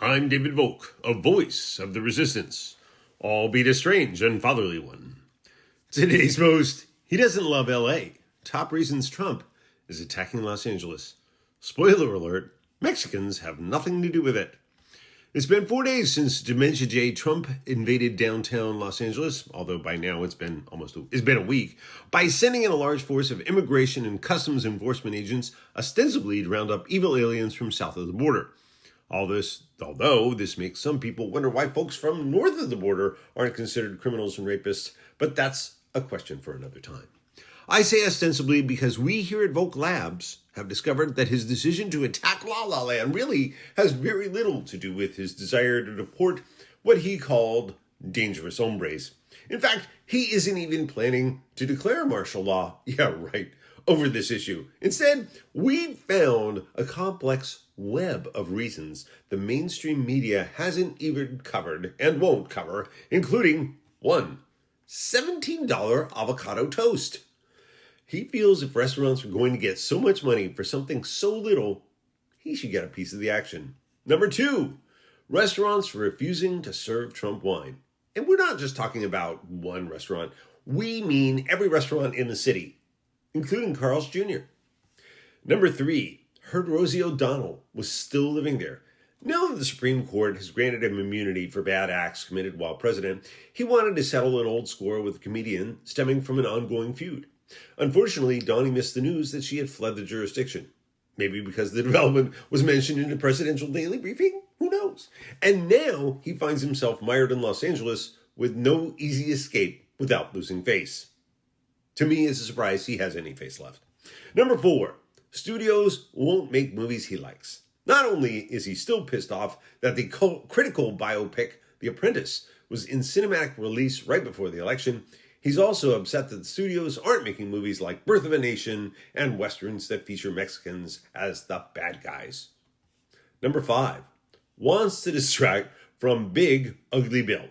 I'm David Volk, a voice of the resistance, albeit a strange and fatherly one. Today's post, he doesn't love LA. Top reasons Trump is attacking Los Angeles. Spoiler alert, Mexicans have nothing to do with it. It's been 4 days since Dementia J. Trump invaded downtown Los Angeles, although by now it's been a week, by sending in a large force of immigration and customs enforcement agents, ostensibly to round up evil aliens from south of the border. Although this makes some people wonder why folks from north of the border aren't considered criminals and rapists, but that's a question for another time. I say ostensibly because we here at Volk Labs have discovered that his decision to attack La La Land really has very little to do with his desire to deport what he called dangerous hombres. In fact, he isn't even planning to declare martial law, over this issue. Instead, we found a complex web of reasons the mainstream media hasn't even covered and won't cover, including 1. $17 avocado toast. He feels if restaurants are going to get so much money for something so little, he should get a piece of the action. Number 2, restaurants refusing to serve Trump wine. And we're not just talking about one restaurant. We mean every restaurant in the city, including Carl's Jr. Number 3, heard Rosie O'Donnell was still living there. Now that the Supreme Court has granted him immunity for bad acts committed while president, he wanted to settle an old score with a comedian stemming from an ongoing feud. Unfortunately, Donnie missed the news that she had fled the jurisdiction. Maybe because the development was mentioned in the presidential daily briefing? Who knows? And now he finds himself mired in Los Angeles with no easy escape without losing face. To me, it's a surprise he has any face left. Number 4, studios won't make movies he likes. Not only is he still pissed off that the critical biopic The Apprentice was in cinematic release right before the election, he's also upset that the studios aren't making movies like Birth of a Nation and westerns that feature Mexicans as the bad guys. Number 5, wants to distract from Big Ugly Bill.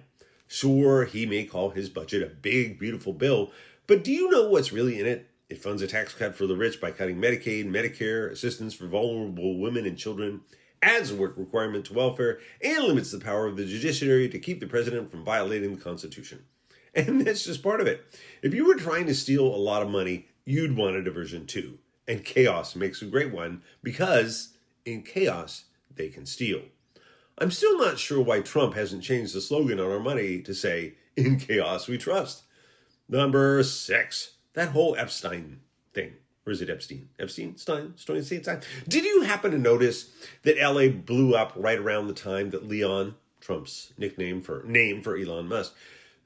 Sure, he may call his budget a big, beautiful bill, but do you know what's really in it? It funds a tax cut for the rich by cutting Medicaid, Medicare, assistance for vulnerable women and children, adds a work requirement to welfare, and limits the power of the judiciary to keep the president from violating the Constitution. And that's just part of it. If you were trying to steal a lot of money, you'd want a diversion too. And chaos makes a great one because in chaos, they can steal. I'm still not sure why Trump hasn't changed the slogan on our money to say, in chaos we trust. Number 6, that whole Epstein thing. Or is it Epstein? Epstein? Stein? Did you happen to notice that LA blew up right around the time that Leon, Trump's name for Elon Musk,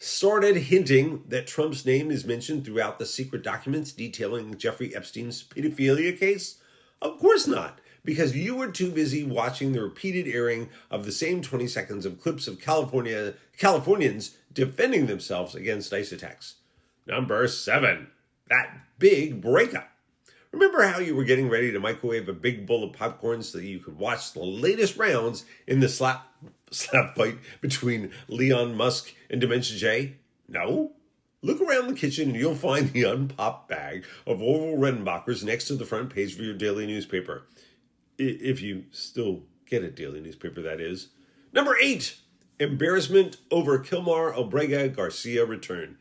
started hinting that Trump's name is mentioned throughout the secret documents detailing Jeffrey Epstein's pedophilia case? Of course not, because you were too busy watching the repeated airing of the same 20 seconds of clips of Californians defending themselves against ICE attacks. Number 7, that big breakup. Remember how you were getting ready to microwave a big bowl of popcorn so that you could watch the latest rounds in the slap fight between Elon Musk and Dementia J? No? Look around the kitchen and you'll find the unpopped bag of Orville Redenbacher's next to the front page of your daily newspaper. If you still get a daily newspaper, that is. Number 8, embarrassment over Kilmar Obrega Garcia return.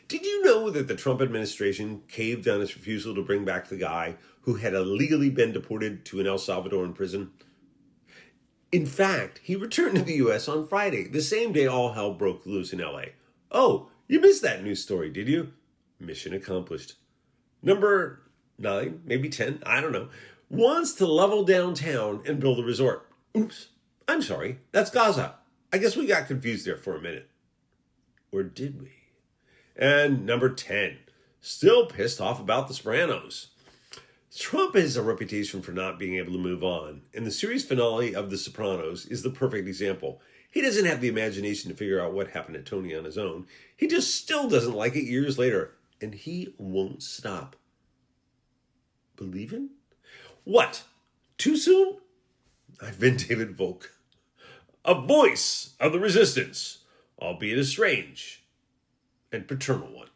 Did you know that the Trump administration caved on its refusal to bring back the guy who had illegally been deported to an El Salvadoran prison? In fact, he returned to the U.S. on Friday, the same day all hell broke loose in L.A. Oh, you missed that news story, did you? Mission accomplished. Number 9, maybe 10, I don't know, wants to level downtown and build a resort. Oops, I'm sorry, that's Gaza. I guess we got confused there for a minute. Or did we? And number 10, still pissed off about The Sopranos. Trump has a reputation for not being able to move on, and the series finale of The Sopranos is the perfect example. He doesn't have the imagination to figure out what happened to Tony on his own. He just still doesn't like it years later, and he won't stop. Believing? What? Too soon? I've been David Volk, a voice of the resistance, albeit a strange and paternal one.